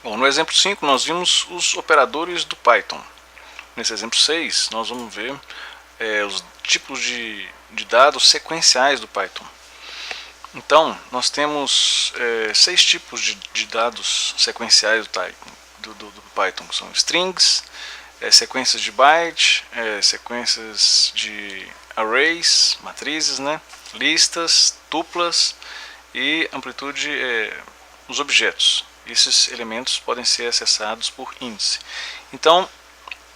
Bom, no exemplo 5 nós vimos os operadores do Python. Nesse exemplo 6 nós vamos ver os tipos de dados sequenciais do Python. Então, nós temos 6 tipos de dados sequenciais do Python, que são strings, sequências de byte, sequências de arrays, matrizes, né, listas, tuplas e amplitude, os objetos. Esses elementos podem ser acessados por índice. Então,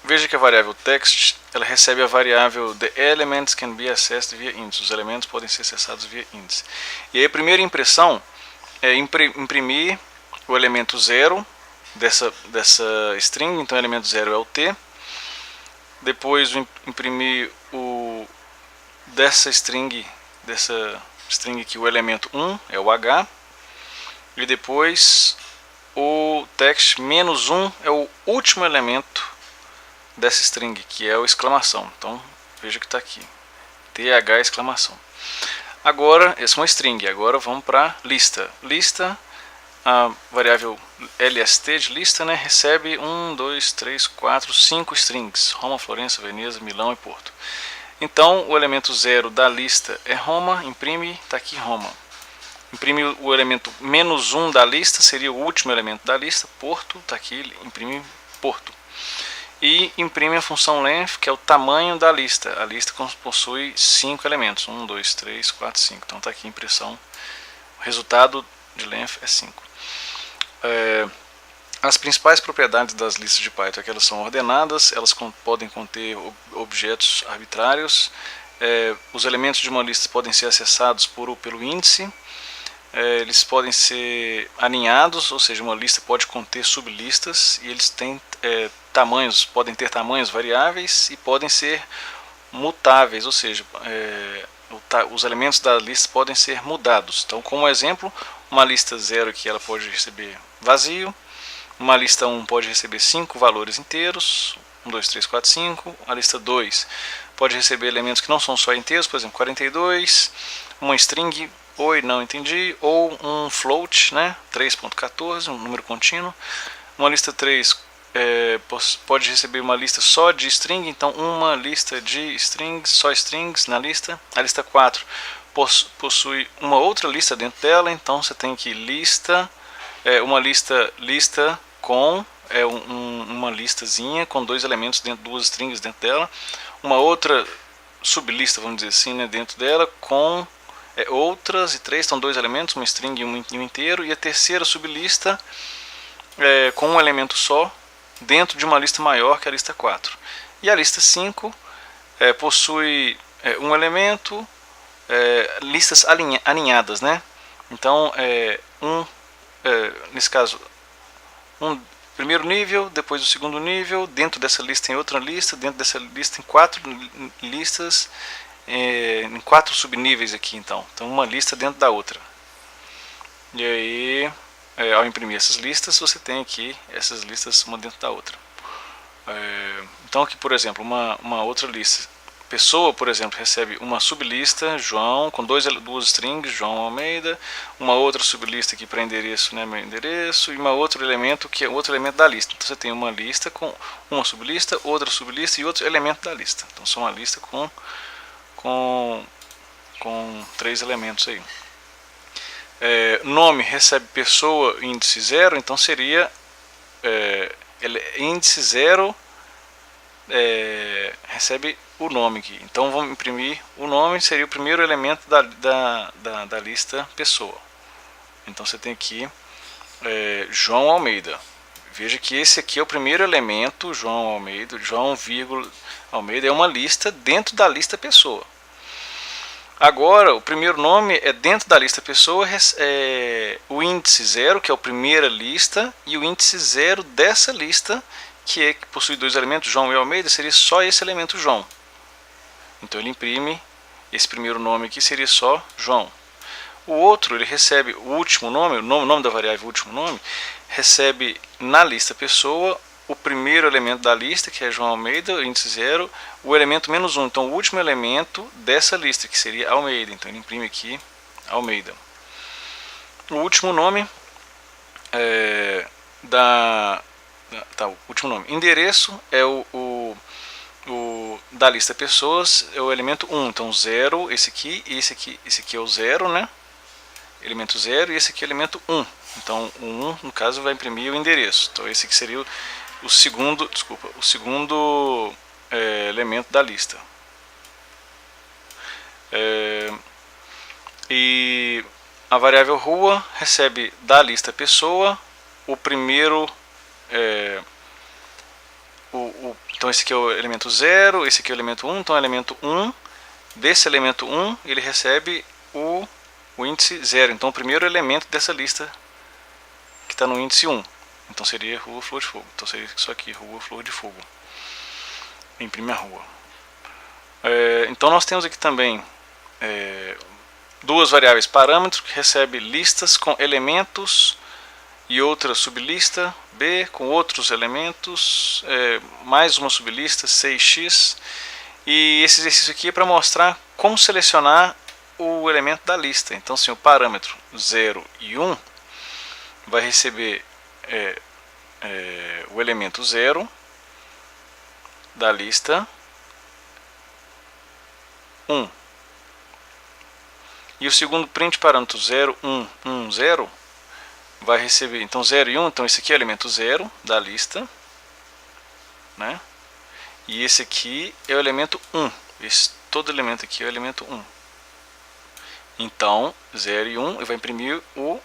veja que a variável text ela recebe a variável the elements can be accessed via índice. Os elementos podem ser acessados via índice. E aí a primeira impressão é imprimir o elemento 0 dessa string. Então o elemento 0 é o t. Depois imprimir dessa string aqui o elemento 1 é o h. E depois o text menos 1 é o último elemento dessa string, que é o exclamação. Então veja que está aqui, th exclamação. Agora, essa é uma string. Agora vamos para lista. Lista, a variável lst de lista, né, recebe 1, 2, 3, 4, 5 strings. Roma, Florença, Veneza, Milão e Porto. Então o elemento 0 da lista é Roma, imprime, está aqui Roma. Imprime o elemento menos 1 da lista, seria o último elemento da lista, Porto, está aqui, imprime Porto. E imprime a função length, que é o tamanho da lista. A lista possui 5 elementos, 1, 2, 3, 4, 5. Então está aqui a impressão, o resultado de length é 5. As principais propriedades das listas de Python é que elas são ordenadas, elas podem conter objetos arbitrários, os elementos de uma lista podem ser acessados pelo índice, eles podem ser alinhados, ou seja, uma lista pode conter sublistas, e eles têm podem ter tamanhos variáveis e podem ser mutáveis, ou seja, os elementos da lista podem ser mudados. Então, como exemplo, uma lista 0 aqui ela pode receber vazio, uma lista 1 pode receber 5 valores inteiros, 1, 2, 3, 4, 5, a lista 2 pode receber elementos que não são só inteiros, por exemplo, 42, uma string, oi, não entendi, ou um float, né, 3.14, um número contínuo. Uma lista 3 pode receber uma lista só de string, então uma lista de strings, só strings na lista. A lista 4 possui uma outra lista dentro dela, então você tem que uma lista com uma listazinha com dois elementos dentro, duas strings dentro dela, uma outra sublista, vamos dizer assim, né, dentro dela com outras, e 3 são dois elementos, uma string e um inteiro, e a terceira sublista com um elemento só dentro de uma lista maior que a lista 4. E a lista 5 possui um elemento, listas alinhadas, né? Então, nesse caso, primeiro nível, depois o segundo nível, dentro dessa lista tem outra lista, dentro dessa lista tem 4 listas, em 4 subníveis aqui, então uma lista dentro da outra. E aí, ao imprimir essas listas, você tem aqui essas listas uma dentro da outra. Então aqui, por exemplo, uma outra lista, pessoa, por exemplo, recebe uma sublista, João, com duas strings, João Almeida, uma outra sublista aqui para endereço, né, meu endereço, e uma outro elemento que é outro elemento da lista. Então você tem uma lista com uma sublista, outra sublista e outro elemento da lista. Então são uma lista com 3 elementos aí. Nome recebe pessoa, índice 0, então seria índice 0 recebe o nome aqui. Então vamos imprimir o nome, seria o primeiro elemento da lista pessoa. Então você tem aqui João Almeida. Veja que esse aqui é o primeiro elemento, João Almeida, João, Almeida é uma lista dentro da lista pessoa. Agora, o primeiro nome é dentro da lista pessoa, o índice 0, que é a primeira lista, e o índice 0 dessa lista, que possui dois elementos, João e Almeida, seria só esse elemento João. Então ele imprime, esse primeiro nome aqui seria só João. O outro, ele recebe o último nome, o nome da variável último nome, recebe na lista pessoa o primeiro elemento da lista, que é João Almeida, o índice 0, o elemento menos 1, então o último elemento dessa lista, que seria Almeida. Então ele imprime aqui Almeida. O último nome o último nome. Endereço é da lista pessoas, é o elemento 1. Então 0, esse aqui é o 0, né? Elemento 0, e esse aqui é o elemento 1. Então o 1, no caso, vai imprimir o endereço. Então esse aqui seria o segundo elemento da lista. E a variável rua recebe da lista pessoa o primeiro, então esse aqui é o elemento 0, esse aqui é o elemento 1, então o elemento 1, desse elemento 1 ele recebe o índice 0, então o primeiro elemento dessa lista que está no índice 1, então seria rua Flor de Fogo, então seria isso aqui, rua Flor de Fogo, imprime a rua. Então nós temos aqui também duas variáveis parâmetros que recebe listas com elementos e outra sublista B com outros elementos, mais uma sublista 6x, e esse exercício aqui é para mostrar como selecionar o elemento da lista. Então assim, o parâmetro 0 e 1 vai receber o elemento 0 da lista 1. E o segundo print parâmetro 0, 1, 1, 0 vai receber, então 0 e 1, então esse aqui é o elemento 0 da lista, né? E esse aqui é o elemento 1, todo elemento aqui é o elemento 1. Então 0 e 1, ele vai imprimir o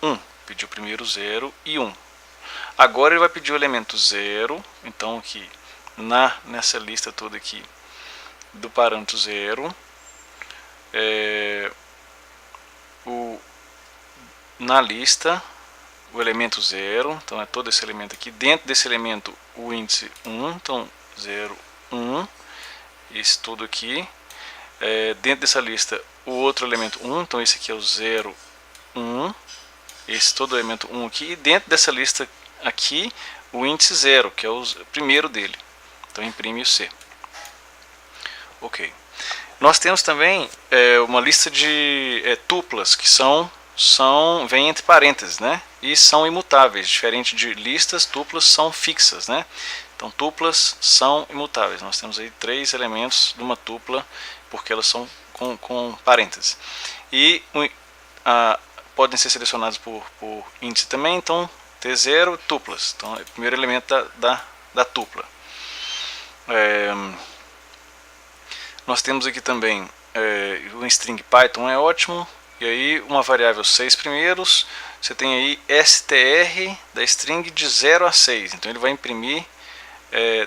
1, pediu primeiro 0 e 1. Agora ele vai pedir o elemento 0, então aqui nessa lista toda aqui do parâmetro 0, na lista o elemento 0, então é todo esse elemento aqui, dentro desse elemento o índice 1, então 0, 1, esse todo aqui, dentro dessa lista o outro elemento 1, então esse aqui é o 0, 1, esse todo o elemento 1 aqui, e dentro dessa lista aqui o índice 0, que é o primeiro dele, então imprime o C. Ok. Nós temos também uma lista de tuplas que vêm entre parênteses, né? E são imutáveis, diferente de listas, tuplas são fixas, né? Então tuplas são imutáveis. Nós temos aí 3 elementos de uma tupla, porque elas são com parênteses. E podem ser selecionados por índice também, então T0, tuplas. Então é o primeiro elemento da tupla. Nós temos aqui também o string Python é ótimo, e aí uma variável 6 primeiros, você tem aí str da string de 0 a 6, então ele vai imprimir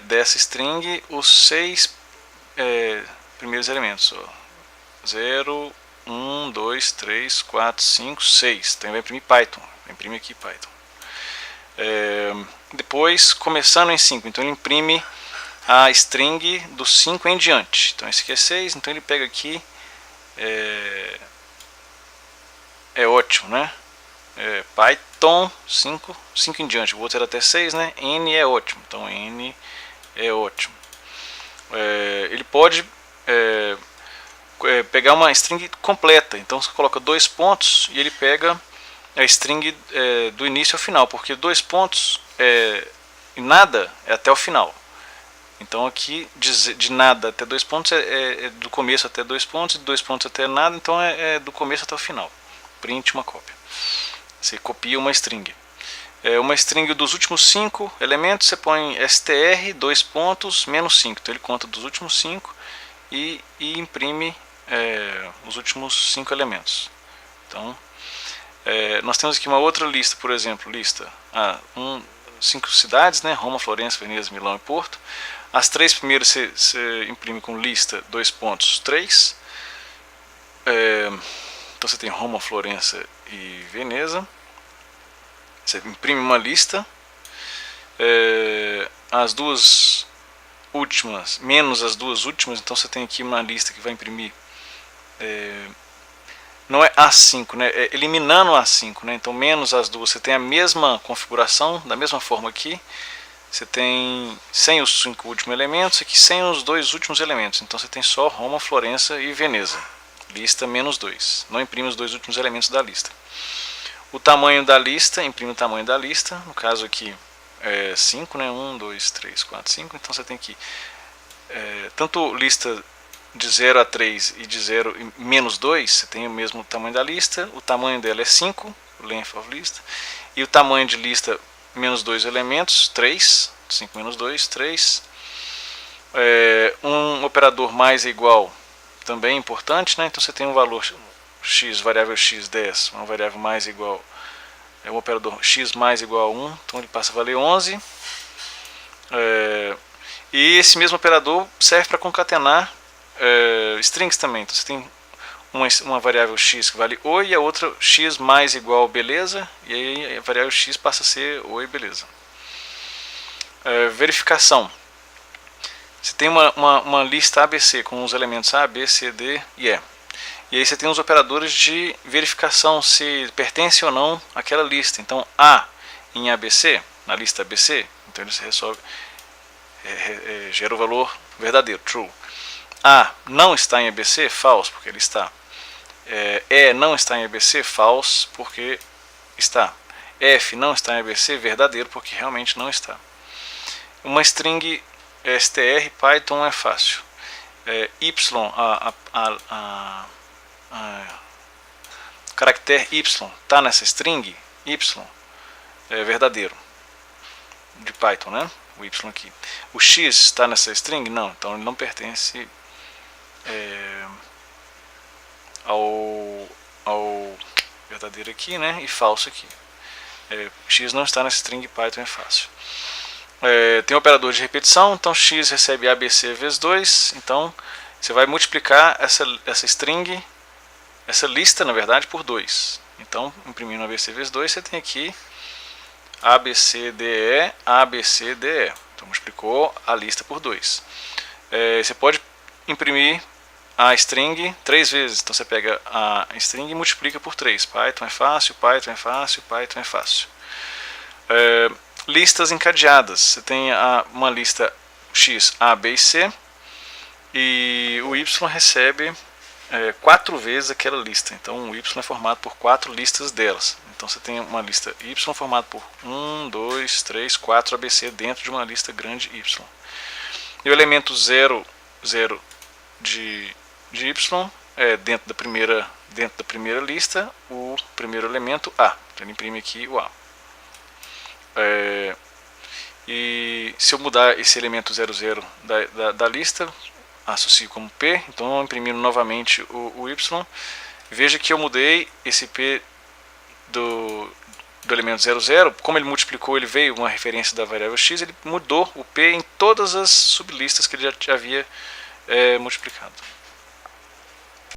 dessa string os 6 primeiros elementos, 0, 1, 2, 3, 4, 5, 6, então ele vai imprimir Python, imprime aqui Python. Depois, começando em 5, então ele imprime a string do 5 em diante. Então esse aqui é 6, então ele pega aqui, é ótimo, né? Python 5 em diante, o outro era até 6, né? N é ótimo, então N é ótimo. Ele pode pegar uma string completa, então você coloca 2 pontos e ele pega a string do início ao final, porque 2 pontos e nada é até o final. Então aqui de nada até 2 pontos é do começo até 2 pontos, de 2 pontos até nada, então é do começo até o final. Print uma cópia. Você copia uma string. Uma string dos últimos 5 elementos, você põe str, 2 pontos, menos 5. Então ele conta dos últimos 5 e imprime os últimos 5 elementos. Então nós temos aqui uma outra lista, por exemplo, lista 5 cidades, né? Roma, Florença, Veneza, Milão e Porto. As 3 primeiras você imprime com lista 2 pontos 3. Então você tem Roma, Florença e Veneza. Você imprime uma lista. As duas últimas, menos as duas últimas, então você tem aqui uma lista que vai imprimir. Não é A5, né? Eliminando A5, né? Então menos as duas, você tem a mesma configuração, da mesma forma aqui. Você tem sem os 5 últimos elementos, aqui sem os 2 últimos elementos. Então você tem só Roma, Florença e Veneza. Lista menos 2. Não imprime os 2 últimos elementos da lista. O tamanho da lista, imprime o tamanho da lista, no caso aqui é 5, né? 1, 2, 3, 4, 5, então você tem que tanto lista de 0 a 3 e de 0 e menos 2, você tem o mesmo tamanho da lista, o tamanho dela é 5, length of list, e o tamanho de lista menos 2 elementos, 3, 5 menos 2, 3. Um operador mais é igual, também é importante, né? Então você tem um valor x, variável x10, uma variável mais igual, um operador x mais igual a 1, então ele passa a valer 11. E esse mesmo operador serve para concatenar strings também. Então você tem uma variável x que vale oi e a outra x mais igual beleza, e aí a variável x passa a ser oi beleza. Verificação. Você tem uma lista ABC com os elementos A, B, C, D e E. E aí você tem os operadores de verificação se pertence ou não àquela lista. Então A em ABC, na lista ABC, então ele se resolve, gera o valor verdadeiro, true. A não está em ABC, false, porque ele está. E não está em ABC, false, porque está. F não está em ABC, verdadeiro, porque realmente não está. Uma string str Python é fácil. Y, o caractere Y está nessa string, Y é verdadeiro, de Python, né? O Y aqui. O X está nessa string? Não, então ele não pertence ao verdadeiro aqui, né? E falso aqui. X não está nessa string Python, é fácil. Tem um operador de repetição, então x recebe ABC vezes 2, então você vai multiplicar essa string, essa lista na verdade, por 2. Então, imprimindo ABC vezes 2, você tem aqui ABCDE, ABCDE. Então multiplicou a lista por 2. Você pode imprimir a string 3 vezes, então você pega a string e multiplica por 3. Python é fácil, Python é fácil, Python é fácil. Listas encadeadas. Você tem uma lista x, a, b e c, e o y recebe 4 vezes aquela lista. Então o y é formado por 4 listas delas. Então você tem uma lista y formada por 1, 2, 3, 4 ABC dentro de uma lista grande y. E o elemento 0, 0 de y é dentro da primeira lista o primeiro elemento a. Então ele imprime aqui o a. E se eu mudar esse elemento 00 da lista, associo como P, então eu imprimindo novamente o Y, veja que eu mudei esse P do elemento 00, como ele multiplicou, ele veio uma referência da variável X, ele mudou o P em todas as sublistas que ele já havia multiplicado.